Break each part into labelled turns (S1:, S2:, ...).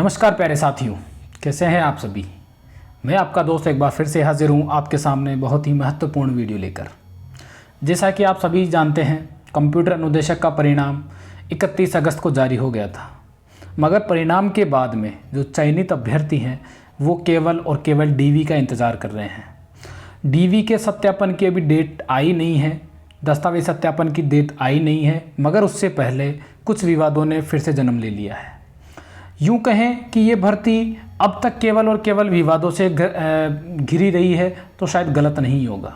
S1: नमस्कार प्यारे साथियों, कैसे हैं आप सभी। मैं आपका दोस्त एक बार फिर से हाजिर हूं आपके सामने बहुत ही महत्वपूर्ण वीडियो लेकर। जैसा कि आप सभी जानते हैं, कंप्यूटर अनुदेशक का परिणाम 31 अगस्त को जारी हो गया था, मगर परिणाम के बाद में जो चयनित अभ्यर्थी हैं वो केवल और केवल डीवी का इंतज़ार कर रहे हैं। डीवी के सत्यापन की अभी डेट आई नहीं है, दस्तावेज सत्यापन की डेट आई नहीं है, मगर उससे पहले कुछ विवादों ने फिर से जन्म ले लिया है। यूँ कहें कि ये भर्ती अब तक केवल और केवल विवादों से घिरी रही है तो शायद गलत नहीं होगा।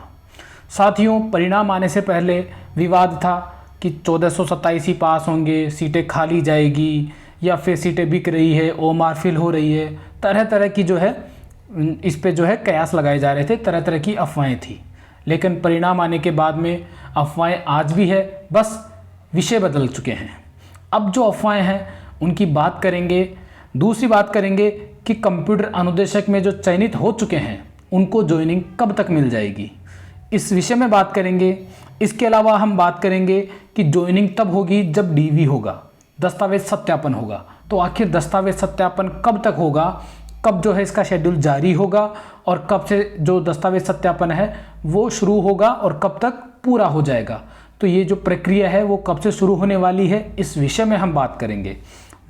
S1: साथियों, परिणाम आने से पहले विवाद था कि 1427 ही पास होंगे, सीटें खाली जाएगी या फिर सीटें बिक रही है, ओएमआर फिल हो रही है। तरह तरह की इस पे कयास लगाए जा रहे थे, तरह तरह की अफवाहें थी। लेकिन परिणाम आने के बाद में अफवाहें आज भी है, बस विषय बदल चुके हैं। अब जो अफवाहें हैं उनकी बात करेंगे। दूसरी बात करेंगे कि कंप्यूटर अनुदेशक में जो चयनित हो चुके हैं उनको ज्वाइनिंग कब तक मिल जाएगी, इस विषय में बात करेंगे। इसके अलावा हम बात करेंगे कि ज्वाइनिंग तब होगी जब डीवी होगा, दस्तावेज सत्यापन होगा। तो आखिर दस्तावेज सत्यापन कब तक होगा, कब इसका शेड्यूल जारी होगा और कब से जो दस्तावेज सत्यापन है वो शुरू होगा और कब तक पूरा हो जाएगा। तो ये जो प्रक्रिया है वो कब से शुरू होने वाली है, इस विषय में हम बात करेंगे।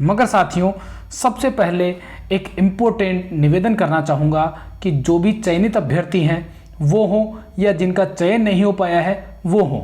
S1: मगर साथियों, सबसे पहले एक इम्पोर्टेंट निवेदन करना चाहूँगा कि जो भी चयनित अभ्यर्थी हैं वो हों या जिनका चयन नहीं हो पाया है वो हों,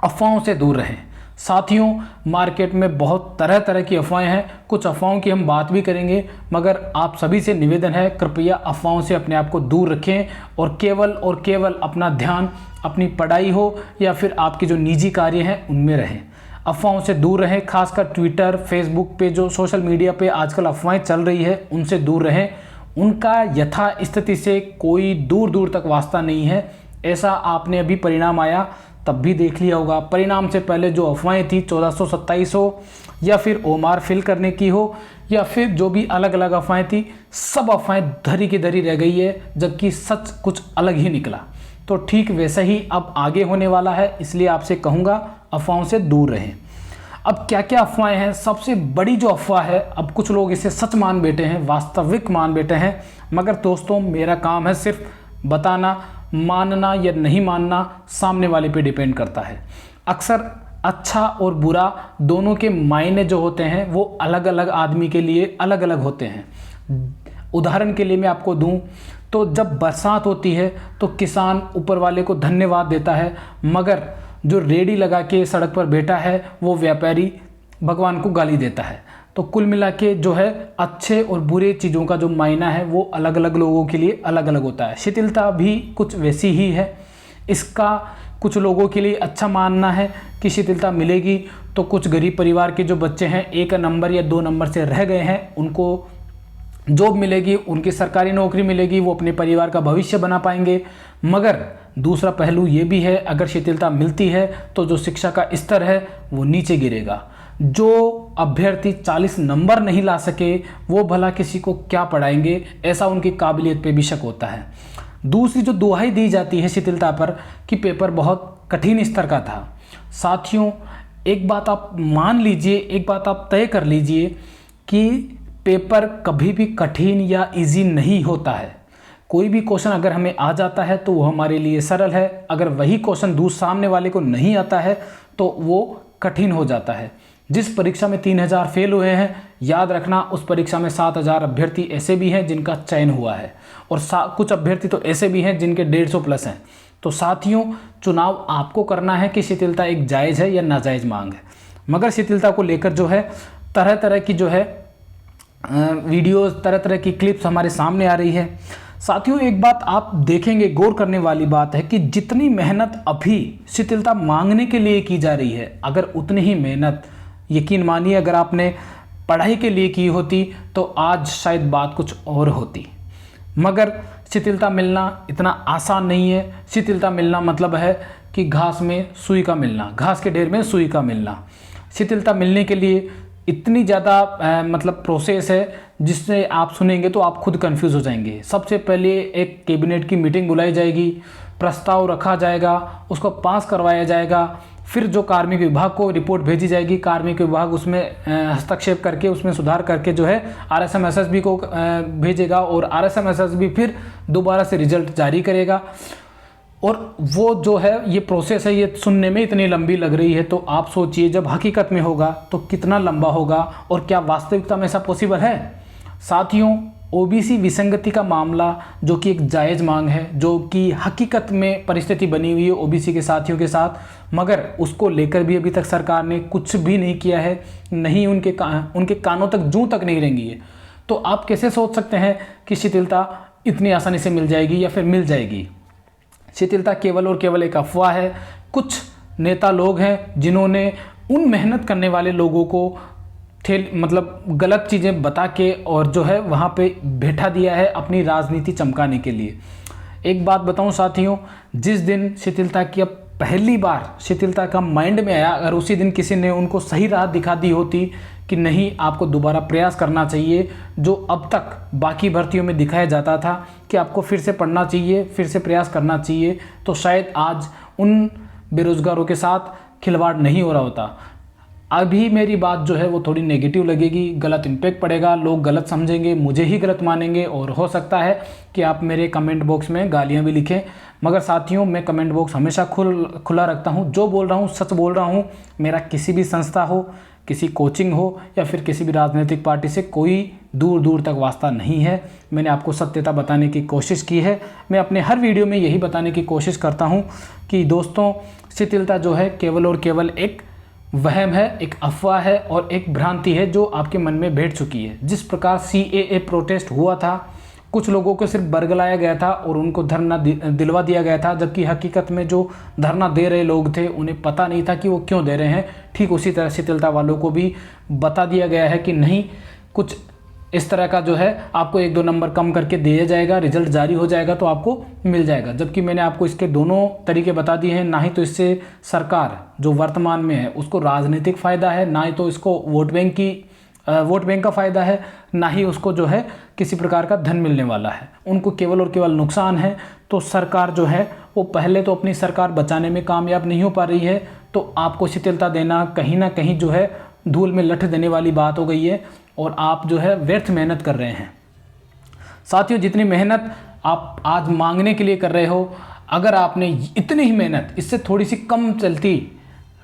S1: अफवाहों से दूर रहें। साथियों, मार्केट में बहुत तरह तरह की अफवाहें हैं, कुछ अफवाहों की हम बात भी करेंगे, मगर आप सभी से निवेदन है कृपया अफवाहों से अपने आप को दूर रखें और केवल अपना ध्यान अपनी पढ़ाई हो या फिर आपके जो निजी कार्य हैं उनमें रहें। अफवाहों से दूर रहें, खासकर ट्विटर, फेसबुक पे जो सोशल मीडिया पे आजकल अफवाहें चल रही है उनसे दूर रहें। उनका यथा स्थिति से कोई दूर दूर तक वास्ता नहीं है। ऐसा आपने अभी परिणाम आया तब भी देख लिया होगा। परिणाम से पहले जो अफवाहें थी 1427 हो या फिर ओएमआर फिल करने की हो या फिर जो भी अलग अलग अफवाहें थी, सब अफवाहें धरी की धरी रह गई है, जबकि सच कुछ अलग ही निकला। तो ठीक वैसा ही अब आगे होने वाला है, इसलिए आपसे कहूँगा अफवाहों से दूर रहें। अब क्या क्या अफवाहें हैं। सबसे बड़ी जो अफवाह है, अब कुछ लोग इसे सच मान बैठे हैं, वास्तविक मान बैठे हैं, मगर दोस्तों मेरा काम है सिर्फ बताना, मानना या नहीं मानना सामने वाले पे डिपेंड करता है। अक्सर अच्छा और बुरा दोनों के मायने जो होते हैं वो अलग अलग आदमी के लिए अलग अलग होते हैं। उदाहरण के लिए मैं आपको दूं तो जब बरसात होती है तो किसान ऊपर वाले को धन्यवाद देता है, मगर जो रेडी लगा के सड़क पर बैठा है वो व्यापारी भगवान को गाली देता है। तो कुल मिला के अच्छे और बुरे चीज़ों का जो मायना है वो अलग अलग लोगों के लिए अलग अलग होता है। शिथिलता भी कुछ वैसी ही है। इसका कुछ लोगों के लिए अच्छा मानना है कि शिथिलता मिलेगी तो कुछ गरीब परिवार के जो बच्चे हैं 1 नंबर या 2 नंबर से रह गए हैं उनको जॉब मिलेगी, उनकी सरकारी नौकरी मिलेगी, वो अपने परिवार का भविष्य बना पाएंगे। मगर दूसरा पहलू ये भी है, अगर शिथिलता मिलती है तो जो शिक्षा का स्तर है वो नीचे गिरेगा। जो अभ्यर्थी 40 नंबर नहीं ला सके वो भला किसी को क्या पढ़ाएंगे, ऐसा उनकी काबिलियत पे भी शक होता है। दूसरी जो दुहाई दी जाती है शिथिलता पर कि पेपर बहुत कठिन स्तर का था। साथियों, एक बात आप मान लीजिए, एक बात आप तय कर लीजिए कि पेपर कभी भी कठिन या इजी नहीं होता है। कोई भी क्वेश्चन अगर हमें आ जाता है तो वो हमारे लिए सरल है, अगर वही क्वेश्चन दूसरे सामने वाले को नहीं आता है तो वो कठिन हो जाता है। जिस परीक्षा में 3000 फेल हुए हैं, याद रखना उस परीक्षा में 7000 अभ्यर्थी ऐसे भी हैं जिनका चयन हुआ है और कुछ अभ्यर्थी तो ऐसे भी हैं जिनके 150 प्लस हैं। तो साथियों, चुनाव आपको करना है कि शिथिलता एक जायज़ है या नाजायज़ मांग है। मगर शिथिलता को लेकर तरह तरह की वीडियोस, तरह तरह की क्लिप्स हमारे सामने आ रही है। साथियों, एक बात आप देखेंगे, गौर करने वाली बात है कि जितनी मेहनत अभी शिथिलता मांगने के लिए की जा रही है, अगर उतनी ही मेहनत यकीन मानिए अगर आपने पढ़ाई के लिए की होती तो आज शायद बात कुछ और होती। मगर शिथिलता मिलना इतना आसान नहीं है। शिथिलता मिलना मतलब है कि घास में सुई का मिलना, घास के ढेर में सुई का मिलना। शिथिलता मिलने के लिए इतनी ज़्यादा प्रोसेस है जिससे आप सुनेंगे तो आप खुद कंफ्यूज हो जाएंगे। सबसे पहले एक कैबिनेट की मीटिंग बुलाई जाएगी, प्रस्ताव रखा जाएगा, उसको पास करवाया जाएगा, फिर जो कार्मिक विभाग को रिपोर्ट भेजी जाएगी, कार्मिक विभाग उसमें हस्तक्षेप करके उसमें सुधार करके जो है RSMSSB को भेजेगा और RSMSSB फिर दोबारा से रिजल्ट जारी करेगा। और वो जो है ये प्रोसेस है, ये सुनने में इतनी लंबी लग रही है, तो आप सोचिए जब हकीकत में होगा तो कितना लंबा होगा और क्या वास्तविकता में ऐसा पॉसिबल है। साथियों, OBC विसंगति का मामला जो कि एक जायज़ मांग है, जो कि हकीकत में परिस्थिति बनी हुई है OBC के साथियों के साथ, मगर उसको लेकर भी अभी तक सरकार ने कुछ भी नहीं किया है, नहीं उनके कानों तक जूं तक नहीं रेंगी है। तो आप कैसे सोच सकते हैं कि शिथिलता इतनी आसानी से मिल जाएगी या फिर मिल जाएगी। शिथिलता केवल और केवल एक अफवाह है। कुछ नेता लोग हैं जिन्होंने उन मेहनत करने वाले लोगों को मतलब गलत चीज़ें बता के और जो है वहाँ पे बैठा दिया है अपनी राजनीति चमकाने के लिए। एक बात बताऊं साथियों, जिस दिन शिथिलता की अब पहली बार शिथिलता का माइंड में आया, अगर उसी दिन किसी ने उनको सही राह दिखा दी होती कि नहीं आपको दोबारा प्रयास करना चाहिए, जो अब तक बाकी भर्तियों में दिखाया जाता था कि आपको फिर से पढ़ना चाहिए, फिर से प्रयास करना चाहिए, तो शायद आज उन बेरोज़गारों के साथ खिलवाड़ नहीं हो रहा होता। अभी मेरी बात जो है वो थोड़ी नेगेटिव लगेगी, गलत इम्पैक्ट पड़ेगा, लोग गलत समझेंगे, मुझे ही गलत मानेंगे और हो सकता है कि आप मेरे कमेंट बॉक्स में गालियां भी लिखें। मगर साथियों, मैं कमेंट बॉक्स हमेशा खुला रखता हूं, जो बोल रहा हूं सच बोल रहा हूं। मेरा किसी भी संस्था हो, किसी कोचिंग हो या फिर किसी भी राजनीतिक पार्टी से कोई दूर दूर तक वास्ता नहीं है। मैंने आपको सत्यता बताने की कोशिश की है। मैं अपने हर वीडियो में यही बताने की कोशिश करता हूँ कि दोस्तों, शिथिलता जो है केवल और केवल एक वहम है, एक अफवाह है और एक भ्रांति है जो आपके मन में बैठ चुकी है। जिस प्रकार CAA प्रोटेस्ट हुआ था, कुछ लोगों को सिर्फ बरगलाया गया था और उनको धरना दिलवा दिया गया था, जबकि हकीकत में जो धरना दे रहे लोग थे उन्हें पता नहीं था कि वो क्यों दे रहे हैं। ठीक उसी तरह शिथिलता वालों को भी बता दिया गया है कि नहीं, कुछ इस तरह का जो है आपको 1-2 नंबर कम करके दिया जाएगा, रिजल्ट जारी हो जाएगा तो आपको मिल जाएगा। जबकि मैंने आपको इसके दोनों तरीके बता दिए हैं। ना ही तो इससे सरकार जो वर्तमान में है उसको राजनीतिक फ़ायदा है, ना ही तो इसको वोट बैंक का फ़ायदा है, ना ही उसको जो है किसी प्रकार का धन मिलने वाला है। उनको केवल और केवल नुकसान है। तो सरकार जो है वो पहले तो अपनी सरकार बचाने में कामयाब नहीं हो पा रही है, तो आपको शिथिलता देना कहीं ना कहीं जो है धूल में लठ देने वाली बात हो गई है और आप जो है व्यर्थ मेहनत कर रहे हैं। साथियों, जितनी मेहनत आप आज मांगने के लिए कर रहे हो, अगर आपने इतनी ही मेहनत इससे थोड़ी सी कम चलती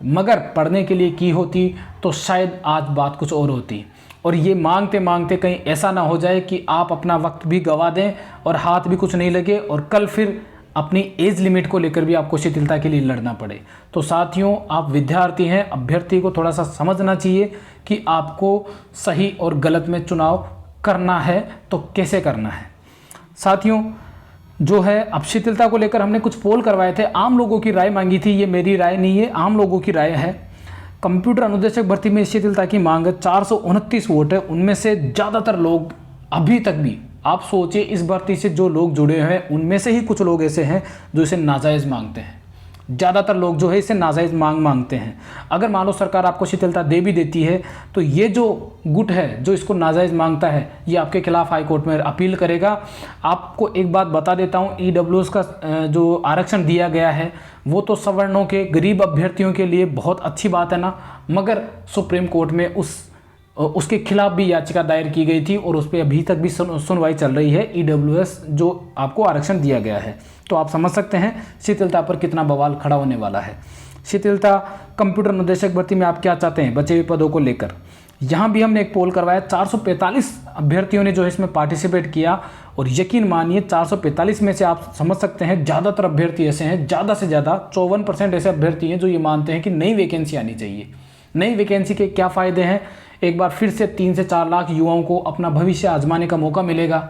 S1: मगर पढ़ने के लिए की होती तो शायद आज बात कुछ और होती। और ये मांगते मांगते कहीं ऐसा ना हो जाए कि आप अपना वक्त भी गंवा दें और हाथ भी कुछ नहीं लगे और कल फिर अपनी एज लिमिट को लेकर भी आपको शिथिलता के लिए लड़ना पड़े। तो साथियों, आप विद्यार्थी हैं, अभ्यर्थी को थोड़ा सा समझना चाहिए कि आपको सही और गलत में चुनाव करना है तो कैसे करना है। साथियों, जो है अब शिथिलता को लेकर हमने कुछ पोल करवाए थे, आम लोगों की राय मांगी थी। ये मेरी राय नहीं है, आम लोगों की राय है। कंप्यूटर अनुदेशक भर्ती में शिथिलता की मांग 429 वोट है। उनमें से ज़्यादातर लोग अभी तक भी, आप सोचिए, इस भर्ती से जो लोग जुड़े हैं उनमें से ही कुछ लोग ऐसे हैं जो इसे नाजायज़ मांगते हैं। ज़्यादातर लोग जो है इसे नाजायज़ मांगते हैं। अगर मान लो सरकार आपको शिथिलता दे भी देती है तो ये जो गुट है जो इसको नाजायज़ मांगता है, ये आपके खिलाफ हाई कोर्ट में अपील करेगा। आपको एक बात बता देता हूँ, EWS का जो आरक्षण दिया गया है वो तो सवर्णों के गरीब अभ्यर्थियों के लिए बहुत अच्छी बात है ना, मगर सुप्रीम कोर्ट में उसके खिलाफ भी याचिका दायर की गई थी और उस पर अभी तक भी सुनवाई चल रही है। EWS जो आपको आरक्षण दिया गया है, तो आप समझ सकते हैं शिथिलता पर कितना बवाल खड़ा होने वाला है। शिथिलता कंप्यूटर अनुदेशक भर्ती में आप क्या चाहते हैं बचे हुए पदों को लेकर। यहाँ भी हमने एक पोल करवाया, 445 अभ्यर्थियों ने जो है इसमें पार्टिसिपेट किया और यकीन मानिए 445 में से आप समझ सकते हैं ज़्यादातर अभ्यर्थी ऐसे हैं, ज़्यादा से ज़्यादा 54% ऐसे अभ्यर्थी हैं जो ये मानते हैं कि नई वैकेंसी आनी चाहिए। नई वैकेंसी के क्या फ़ायदे हैं, एक बार फिर से 3 से 4 लाख युवाओं को अपना भविष्य आजमाने का मौका मिलेगा।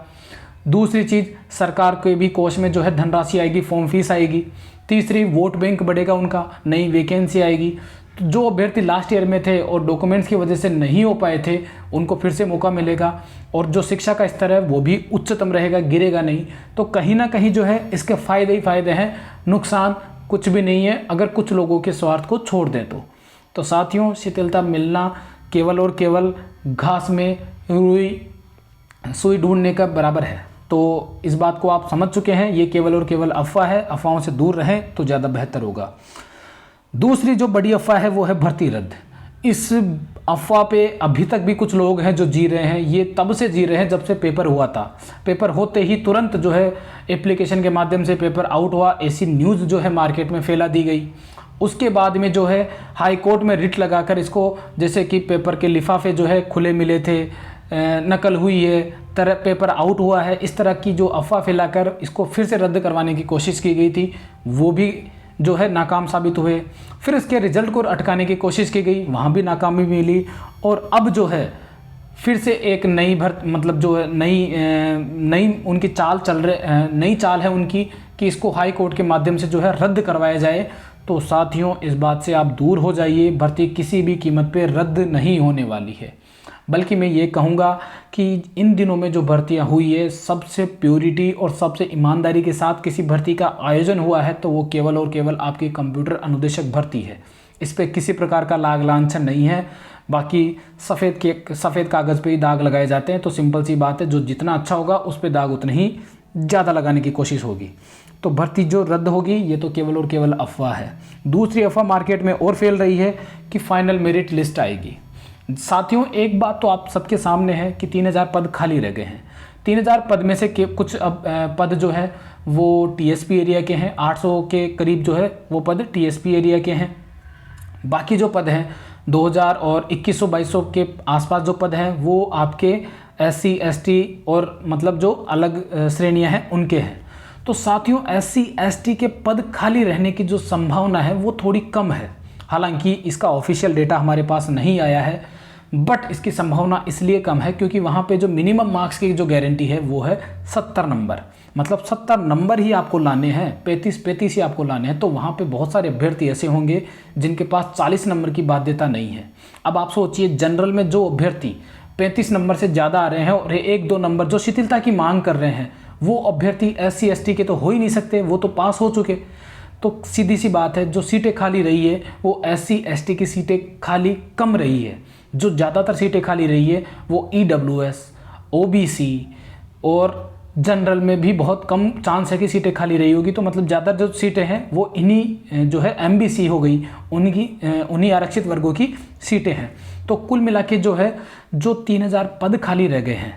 S1: दूसरी चीज़, सरकार के भी कोष में जो है धनराशि आएगी, फॉर्म फीस आएगी। तीसरी, वोट बैंक बढ़ेगा उनका, नई वैकेंसी आएगी। तो जो अभ्यर्थी लास्ट ईयर में थे और डॉक्यूमेंट्स की वजह से नहीं हो पाए थे उनको फिर से मौका मिलेगा और जो शिक्षा का स्तर है वो भी उच्चतम रहेगा, गिरेगा नहीं। तो कहीं ना कहीं जो है इसके फ़ायदे ही फ़ायदे हैं, नुकसान कुछ भी नहीं है अगर कुछ लोगों के स्वार्थ को छोड़ दें तो साथियों, शिथिलता मिलना केवल और केवल घास में सुई ढूंढने का बराबर है। तो इस बात को आप समझ चुके हैं, ये केवल और केवल अफवाह है। अफवाहों से दूर रहें तो ज़्यादा बेहतर होगा। दूसरी जो बड़ी अफवाह है वो है भर्ती रद्द। इस अफवाह पे अभी तक भी कुछ लोग हैं जो जी रहे हैं। ये तब से जी रहे हैं जब से पेपर हुआ था। पेपर होते ही तुरंत जो है एप्लीकेशन के माध्यम से पेपर आउट हुआ, ऐसी न्यूज़ जो है मार्केट में फैला दी गई। उसके बाद में जो है हाई कोर्ट में रिट लगाकर इसको, जैसे कि पेपर के लिफाफे जो है खुले मिले थे, नकल हुई है, तरह पेपर आउट हुआ है, इस तरह की जो अफवाह फैलाकर इसको फिर से रद्द करवाने की कोशिश की गई थी, वो भी जो है नाकाम साबित हुए। फिर इसके रिजल्ट को अटकाने की कोशिश की गई, वहाँ भी नाकामी मिली। और अब जो है फिर से एक नई मतलब जो है नई उनकी चाल चल रहे नई चाल है उनकी कि इसको हाई कोर्ट के माध्यम से जो है रद्द करवाया जाए। तो साथियों, इस बात से आप दूर हो जाइए, भर्ती किसी भी कीमत पे रद्द नहीं होने वाली है। बल्कि मैं ये कहूँगा कि इन दिनों में जो भर्तियाँ हुई है, सबसे प्योरिटी और सबसे ईमानदारी के साथ किसी भर्ती का आयोजन हुआ है तो वो केवल और केवल आपकी कंप्यूटर अनुदेशक भर्ती है। इस पर किसी प्रकार का लाग लांछन नहीं है। बाकी सफ़ेद कागज़ पे ही दाग लगाए जाते हैं। तो सिंपल सी बात है, जो जितना अच्छा होगा उस पर दाग उतने ही ज़्यादा लगाने की कोशिश होगी। तो भर्ती जो रद्द होगी ये तो केवल और केवल अफवाह है। दूसरी अफवाह मार्केट में और फैल रही है कि फाइनल मेरिट लिस्ट आएगी। साथियों, एक बात तो आप सबके सामने है कि 3000 पद खाली रह गए हैं। 3000 पद में से कुछ पद जो है वो टीएसपी एरिया के हैं। 800 के करीब जो है वो पद टीएसपी एरिया के हैं। बाकी जो पद हैं 2000 और 2100-2200 के आसपास जो पद हैं वो आपके SC ST और मतलब जो अलग श्रेणियां हैं उनके हैं। तो साथियों, SC ST के पद खाली रहने की जो संभावना है वो थोड़ी कम है। हालांकि इसका ऑफिशियल डेटा हमारे पास नहीं आया है, बट इसकी संभावना इसलिए कम है क्योंकि वहाँ पे जो मिनिमम मार्क्स की जो गारंटी है वो है 70 नंबर। मतलब 70 नंबर ही आपको लाने हैं, 35 ही आपको लाने हैं। तो वहाँ पे बहुत सारे अभ्यर्थी ऐसे होंगे जिनके पास 40 नंबर की बाध्यता नहीं है। अब आप सोचिए, जनरल में जो अभ्यर्थी 35 नंबर से ज़्यादा आ रहे हैं और 1-2 नंबर जो शिथिलता की मांग कर रहे हैं, वो अभ्यर्थी SC ST के तो हो ही नहीं सकते, वो तो पास हो चुके। तो सीधी सी बात है, जो सीटें खाली रही है वो SC ST की सीटें खाली कम रही है। जो ज़्यादातर सीटें खाली रही है वो EWS, OBC और जनरल में भी बहुत कम चांस है कि सीटें खाली रही होगी। तो मतलब ज़्यादा जो सीटें हैं वो इन्हीं जो है MBC हो गई, उन्हीं आरक्षित वर्गों की सीटें हैं। तो कुल मिला के जो है जो 3000 पद खाली रह गए हैं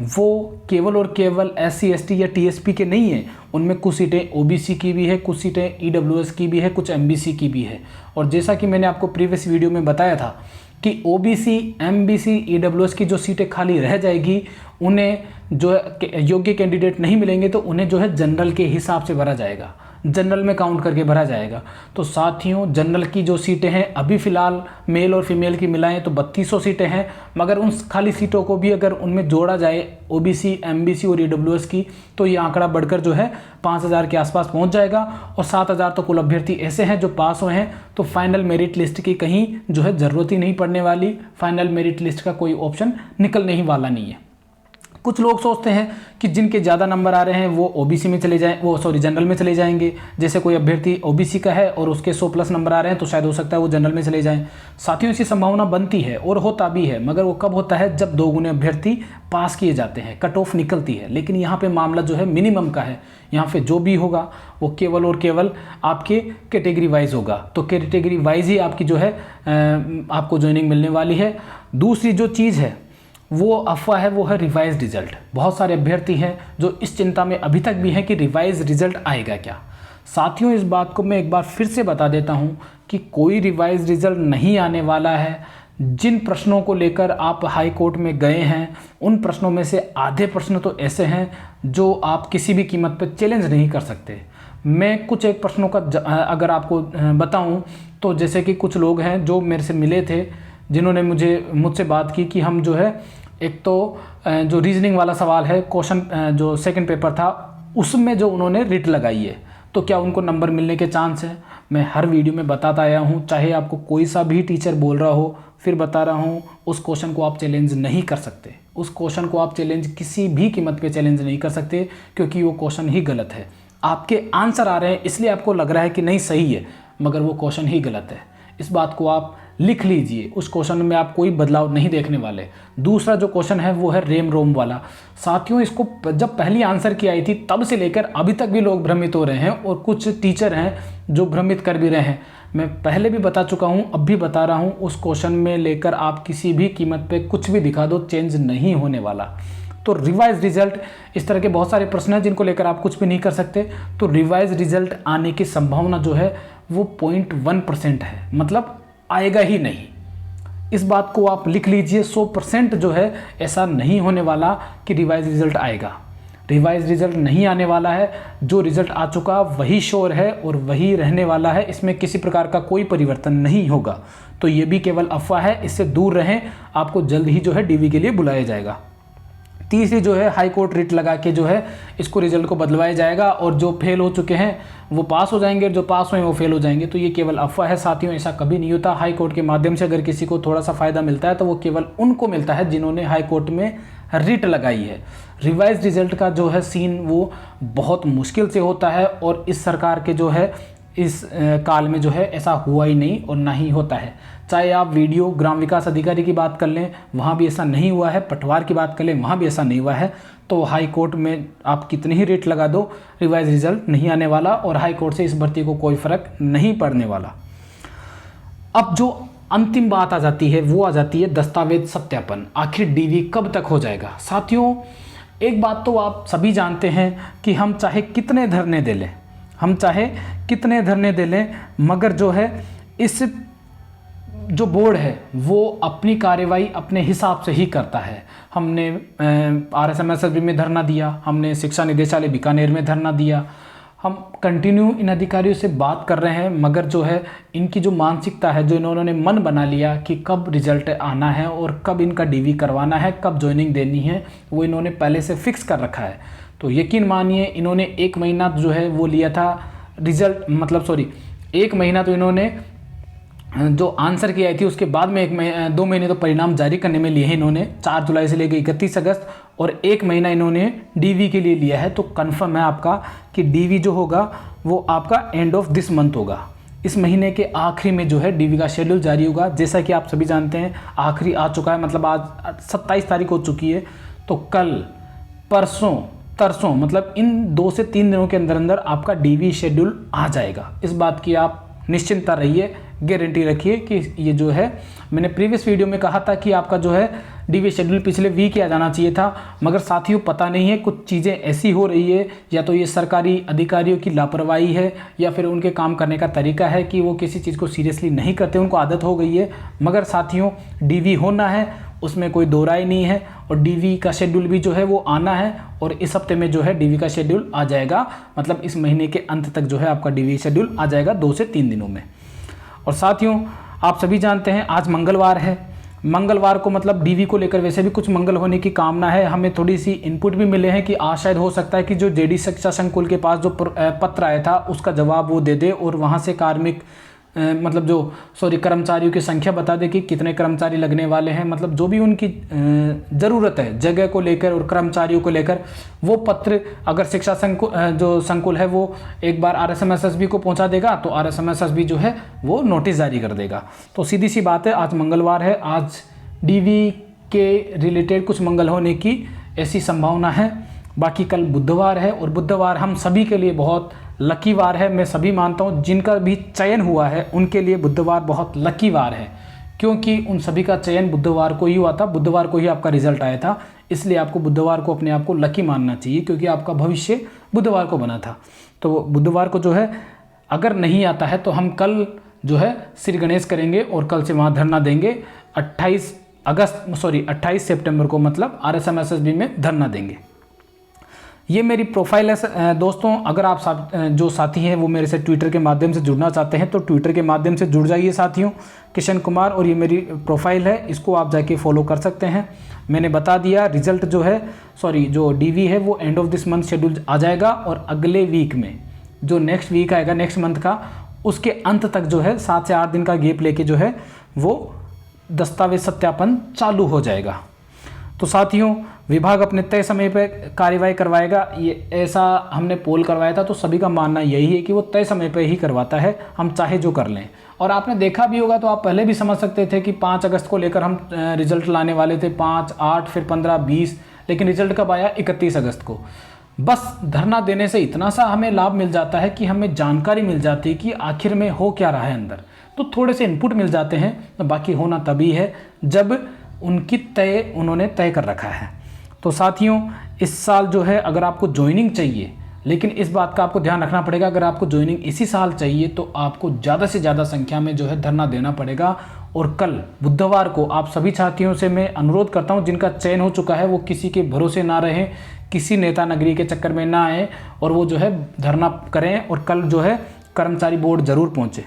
S1: वो केवल और केवल SC ST या TSP के नहीं हैं। उनमें कुछ सीटें OBC की भी है, कुछ सीटें EWS की भी है, कुछ MBC की भी है। और जैसा कि मैंने आपको प्रीवियस वीडियो में बताया था कि OBC, MBC, EWS की जो सीटें खाली रह जाएगी, उन्हें जो योग्य कैंडिडेट नहीं मिलेंगे तो उन्हें जो है जनरल के हिसाब से भरा जाएगा, जनरल में काउंट करके भरा जाएगा। तो साथियों, जनरल की जो सीटें हैं अभी फ़िलहाल मेल और फीमेल की मिलाएं तो 3200 सीटें हैं। मगर उन खाली सीटों को भी अगर उनमें जोड़ा जाए OBC, MBC और EWS की, तो ये आंकड़ा बढ़कर जो है 5000 के आसपास पहुंच जाएगा। और 7000 तो कुल अभ्यर्थी ऐसे हैं जो पास हुए हैं। तो फाइनल मेरिट लिस्ट की कहीं जो है ज़रूरत ही नहीं पड़ने वाली। फाइनल मेरिट लिस्ट का कोई ऑप्शन निकलने ही वाला नहीं है। कुछ लोग सोचते हैं कि जिनके ज़्यादा नंबर आ रहे हैं वो OBC में चले जाएं, जनरल में चले जाएंगे। जैसे कोई अभ्यर्थी OBC का है और उसके 100+ नंबर आ रहे हैं तो शायद हो सकता है वो जनरल में चले जाएं। साथियों, इसकी संभावना बनती है और होता भी है, मगर वो कब होता है जब 2 गुने अभ्यर्थी पास किए जाते हैं, कट ऑफ निकलती है। लेकिन यहाँ पर मामला जो है मिनिमम का है। यहाँ पर जो भी होगा वो केवल और केवल आपके कैटेगरी वाइज होगा। तो कैटेगरी वाइज ही आपकी जो है आपको ज्वाइनिंग मिलने वाली है। दूसरी जो चीज़ है वो अफवाह है, वो है रिवाइज रिजल्ट। बहुत सारे अभ्यर्थी हैं जो इस चिंता में अभी तक भी हैं कि रिवाइज रिजल्ट आएगा क्या। साथियों, इस बात को मैं एक बार फिर से बता देता हूं कि कोई रिवाइज रिजल्ट नहीं आने वाला है। जिन प्रश्नों को लेकर आप हाई कोर्ट में गए हैं उन प्रश्नों में से आधे प्रश्न तो ऐसे हैं जो आप किसी भी कीमत पर चैलेंज नहीं कर सकते। मैं कुछ एक प्रश्नों का अगर आपको बताऊँ तो जैसे कि कुछ लोग हैं जो मेरे से मिले थे, जिन्होंने मुझसे बात की कि हम जो है एक तो जो रीजनिंग वाला सवाल है, क्वेश्चन जो सेकंड पेपर था उसमें जो उन्होंने रिट लगाई है, तो क्या उनको नंबर मिलने के चांस है। मैं हर वीडियो में बताता आया हूँ, चाहे आपको कोई सा भी टीचर बोल रहा हो, फिर बता रहा हूँ, उस क्वेश्चन को आप चैलेंज नहीं कर सकते। उस क्वेश्चन को आप चैलेंज किसी भी कीमत पे चैलेंज नहीं कर सकते, क्योंकि वो क्वेश्चन ही गलत है। आपके आंसर आ रहे हैं इसलिए आपको लग रहा है कि नहीं सही है, मगर वो क्वेश्चन ही गलत है। इस बात को आप लिख लीजिए। उस क्वेश्चन में आप कोई बदलाव नहीं देखने वाले। दूसरा जो क्वेश्चन है वो है रेम रोम वाला। साथियों, इसको जब पहली आंसर की आई थी तब से लेकर अभी तक भी लोग भ्रमित हो रहे हैं और कुछ टीचर हैं जो भ्रमित कर भी रहे हैं। मैं पहले भी बता चुका हूँ, अब भी बता रहा हूँ, उस क्वेश्चन में लेकर आप किसी भी कीमत पे कुछ भी दिखा दो, चेंज नहीं होने वाला। तो रिवाइज रिजल्ट, इस तरह के बहुत सारे प्रश्न हैं जिनको लेकर आप कुछ भी नहीं कर सकते। तो रिवाइज रिजल्ट आने की संभावना जो है वो 0.1% है, मतलब आएगा ही नहीं। इस बात को आप लिख लीजिए, 100% जो है ऐसा नहीं होने वाला कि रिवाइज रिजल्ट आएगा। रिवाइज रिजल्ट नहीं आने वाला है, जो रिजल्ट आ चुका वही श्योर है और वही रहने वाला है, इसमें किसी प्रकार का कोई परिवर्तन नहीं होगा। तो ये भी केवल अफवाह है, इससे दूर रहें, आपको जल्द ही जो है डीवी के लिए बुलाया जाएगा। तीसरी जो है हाई कोर्ट रिट लगा के जो है इसको रिजल्ट को बदलवाया जाएगा और जो फेल हो चुके हैं वो पास हो जाएंगे, जो पास हुए वो फेल हो जाएंगे। तो ये केवल अफवाह है साथियों, ऐसा कभी नहीं होता। हाई कोर्ट के माध्यम से अगर किसी को थोड़ा सा फ़ायदा मिलता है तो वो केवल उनको मिलता है जिन्होंने हाई कोर्ट में रिट लगाई है। रिवाइज रिजल्ट का जो है सीन वो बहुत मुश्किल से होता है और इस सरकार के जो है इस काल में जो है ऐसा हुआ ही नहीं और ना ही होता है। चाहे आप वीडियो ग्राम विकास अधिकारी की बात कर लें, वहाँ भी ऐसा नहीं हुआ है, पटवार की बात कर लें, वहाँ भी ऐसा नहीं हुआ है। तो हाई कोर्ट में आप कितनी ही रेट लगा दो, रिवाइज रिजल्ट नहीं आने वाला और हाई कोर्ट से इस भर्ती को कोई फ़र्क नहीं पड़ने वाला। अब जो अंतिम बात आ जाती है वो आ जाती है दस्तावेज सत्यापन। आखिर डीवी कब तक हो जाएगा? साथियों, एक बात तो आप सभी जानते हैं कि हम चाहे कितने धरने दे लें, हम चाहे कितने धरने दे लें, मगर जो है इस जो बोर्ड है वो अपनी कार्रवाई अपने हिसाब से ही करता है। हमने RSMSSB में धरना दिया, हमने शिक्षा निदेशालय बीकानेर में धरना दिया, हम कंटिन्यू इन अधिकारियों से बात कर रहे हैं, मगर जो है इनकी जो मानसिकता है, जो इन्होंने मन बना लिया कि कब रिजल्ट आना है और कब इनका डीवी करवाना है, कब ज्वाइनिंग देनी है, वो इन्होंने पहले से फिक्स कर रखा है। तो यकीन मानिए इन्होंने 1 महीना जो है वो लिया था रिजल्ट, मतलब सॉरी 1 महीना तो इन्होंने जो आंसर की आई थी उसके बाद में 2 महीने तो परिणाम जारी करने में लिए हैं इन्होंने, 4 जुलाई से लेकर 31 अगस्त, और 1 महीना इन्होंने डीवी के लिए लिया है। तो कंफर्म है आपका कि डीवी जो होगा वो आपका एंड ऑफ दिस मंथ होगा। इस महीने के आखिरी में जो है डीवी का शेड्यूल जारी होगा। जैसा कि आप सभी जानते हैं आखिरी आ चुका है, मतलब आज 27 तारीख हो चुकी है। तो कल, परसों, तरसों, मतलब इन 2 से 3 दिनों के अंदर अंदर आपका डीवी शेड्यूल आ जाएगा। इस बात की आप निश्चिंता रहिए, गारंटी रखिए कि ये जो है, मैंने प्रीवियस वीडियो में कहा था कि आपका जो है डीवी शेड्यूल पिछले वीक ही आ जाना चाहिए था, मगर साथियों पता नहीं है कुछ चीज़ें ऐसी हो रही है, या तो ये सरकारी अधिकारियों की लापरवाही है या फिर उनके काम करने का तरीका है कि वो किसी चीज़ को सीरियसली नहीं करते, उनको आदत हो गई है। मगर साथियों डीवी होना है, उसमें कोई दो राय नहीं है, और डीवी का शेड्यूल भी जो है वो आना है, और इस हफ्ते में जो है डीवी का शेड्यूल आ जाएगा, मतलब इस महीने के अंत तक जो है आपका डीवी शेड्यूल आ जाएगा 2 से 3 दिनों में। और साथियों आप सभी जानते हैं आज मंगलवार है, मंगलवार को मतलब डीवी को लेकर वैसे भी कुछ मंगल होने की कामना है। हमें थोड़ी सी इनपुट भी मिले हैं कि आज शायद हो सकता है कि जो जेडी शिक्षा संकुल के पास जो पत्र आया था उसका जवाब वो दे दे और वहाँ से कार्मिक मतलब जो कर्मचारियों की संख्या बता दे कि कितने कर्मचारी लगने वाले हैं, मतलब जो भी उनकी ज़रूरत है जगह को लेकर और कर्मचारियों को लेकर, वो पत्र अगर शिक्षा जो संकुल है वो एक बार RSMSSB को पहुंचा देगा तो RSMSSB जो है वो नोटिस जारी कर देगा। तो सीधी सी बात है, आज मंगलवार है, आज डीवी के रिलेटेड कुछ मंगल होने की ऐसी संभावना है। बाकी कल बुधवार है और बुधवार हम सभी के लिए बहुत लकी वार है। मैं सभी मानता हूँ जिनका भी चयन हुआ है उनके लिए बुधवार बहुत लकी वार है, क्योंकि उन सभी का चयन बुधवार को ही हुआ था, बुधवार को ही आपका रिजल्ट आया था। इसलिए आपको बुधवार को अपने आप को लकी मानना चाहिए, क्योंकि आपका भविष्य बुधवार को बना था। तो बुधवार को जो है अगर नहीं आता है तो हम कल जो है श्री गणेश करेंगे और कल से वहाँ धरना देंगे। 28 सितंबर को मतलब RSMSSB में धरना देंगे। ये मेरी प्रोफाइल है दोस्तों। अगर आप जो साथी हैं वो मेरे से ट्विटर के माध्यम से जुड़ना चाहते हैं तो ट्विटर के माध्यम से जुड़ जाइए साथियों, किशन कुमार, और ये मेरी प्रोफाइल है, इसको आप जाके फॉलो कर सकते हैं। मैंने बता दिया रिजल्ट जो है जो डीवी है वो end of this month schedule आ जाएगा, और अगले वीक में जो नेक्स्ट वीक आएगा नेक्स्ट मंथ का, उसके अंत तक जो है 7 से 8 दिन का गैप लेके जो है वो दस्तावेज सत्यापन चालू हो जाएगा। तो साथियों विभाग अपने तय समय पर कार्रवाई करवाएगा, ये ऐसा हमने पोल करवाया था तो सभी का मानना यही है कि वो तय समय पर ही करवाता है, हम चाहे जो कर लें। और आपने देखा भी होगा तो आप पहले भी समझ सकते थे कि 5 अगस्त को लेकर हम रिजल्ट लाने वाले थे, 5, 8, फिर 15, 20, लेकिन रिजल्ट कब आया? 31 अगस्त को। बस धरना देने से इतना सा हमें लाभ मिल जाता है कि हमें जानकारी मिल जाती है कि आखिर में हो क्या रहा है अंदर, तो थोड़े से इनपुट मिल जाते हैं। तो बाकी होना तभी है जब उन्होंने तय कर रखा है। तो साथियों, इस साल जो है अगर आपको ज्वाइनिंग चाहिए, लेकिन इस बात का आपको ध्यान रखना पड़ेगा, अगर आपको ज्वाइनिंग इसी साल चाहिए तो आपको ज़्यादा से ज़्यादा संख्या में जो है धरना देना पड़ेगा। और कल बुधवार को आप सभी साथियों से मैं अनुरोध करता हूं जिनका चयन हो चुका है वो किसी के भरोसे ना रहें, किसी नेता नगरी के चक्कर में ना आए और वो जो है धरना करें और कल जो है कर्मचारी बोर्ड जरूर पहुंचे।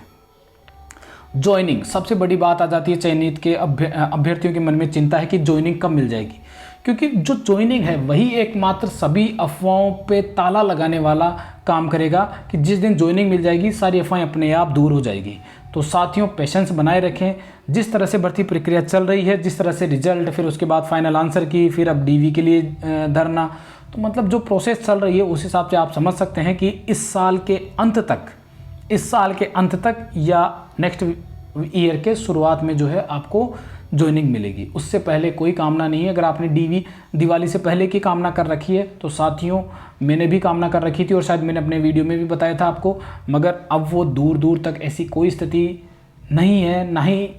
S1: ज्वाइनिंग सबसे बड़ी बात आ जाती है। चयनित के अभ्यर्थियों के मन में चिंता है कि ज्वाइनिंग कब मिल जाएगी, क्योंकि जो ज्वाइनिंग है वही एकमात्र सभी अफवाहों पे ताला लगाने वाला काम करेगा कि जिस दिन ज्वाइनिंग मिल जाएगी सारी अफवाहें अपने आप दूर हो जाएगी। तो साथियों, पेशेंस बनाए रखें। जिस तरह से भर्ती प्रक्रिया चल रही है, जिस तरह से रिजल्ट, फिर उसके बाद फाइनल आंसर की, फिर अब डीवी के लिए धरना, तो मतलब जो प्रोसेस चल रही है उस हिसाब से आप समझ सकते हैं कि इस साल के अंत तक या नेक्स्ट ईयर के शुरुआत में जो है आपको ज्वाइनिंग मिलेगी। उससे पहले कोई कामना नहीं है। अगर आपने डीवी दिवाली से पहले की कामना कर रखी है तो साथियों, मैंने भी कामना कर रखी थी और शायद मैंने अपने वीडियो में भी बताया था आपको, मगर अब वो दूर दूर तक ऐसी कोई स्थिति नहीं है, ना ही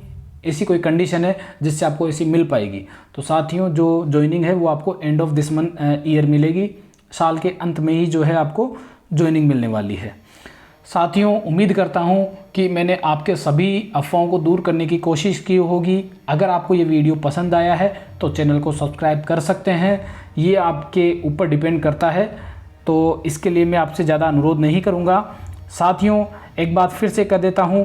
S1: ऐसी कोई कंडीशन है जिससे आपको ऐसी मिल पाएगी। तो साथियों, जो ज्वाइनिंग है वो आपको and of this month year मिलेगी। साल के अंत में ही जो है आपको ज्वाइनिंग मिलने वाली है। साथियों, उम्मीद करता हूं कि मैंने आपके सभी अफवाहों को दूर करने की कोशिश की होगी। अगर आपको ये वीडियो पसंद आया है तो चैनल को सब्सक्राइब कर सकते हैं, ये आपके ऊपर डिपेंड करता है, तो इसके लिए मैं आपसे ज़्यादा अनुरोध नहीं करूँगा। साथियों, एक बात फिर से कह देता हूँ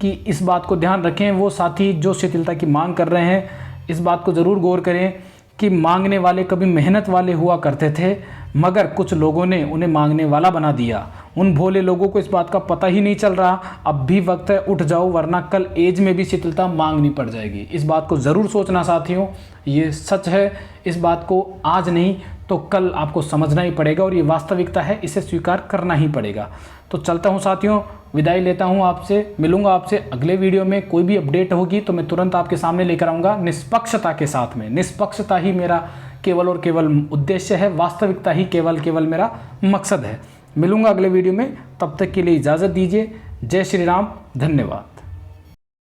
S1: कि इस बात को ध्यान रखें, वो साथी जो शिथिलता की मांग कर रहे हैं इस बात को ज़रूर गौर करें कि मांगने वाले कभी मेहनत वाले हुआ करते थे, मगर कुछ लोगों ने उन्हें मांगने वाला बना दिया। उन भोले लोगों को इस बात का पता ही नहीं चल रहा। अब भी वक्त है, उठ जाओ, वरना कल एज में भी शिथिलता मांगनी पड़ जाएगी। इस बात को ज़रूर सोचना साथियों, ये सच है। इस बात को आज नहीं तो कल आपको समझना ही पड़ेगा और ये वास्तविकता है, इसे स्वीकार करना ही पड़ेगा। तो चलता हूँ साथियों, विदाई लेता हूँ आपसे। मिलूंगा आपसे अगले वीडियो में। कोई भी अपडेट होगी तो मैं तुरंत आपके सामने लेकर आऊँगा, निष्पक्षता के साथ में। निष्पक्षता ही मेरा केवल और केवल उद्देश्य है, वास्तविकता ही केवल मेरा मकसद है। मिलूंगा अगले वीडियो में, तब तक के लिए इजाज़त दीजिए। जय श्री राम, धन्यवाद।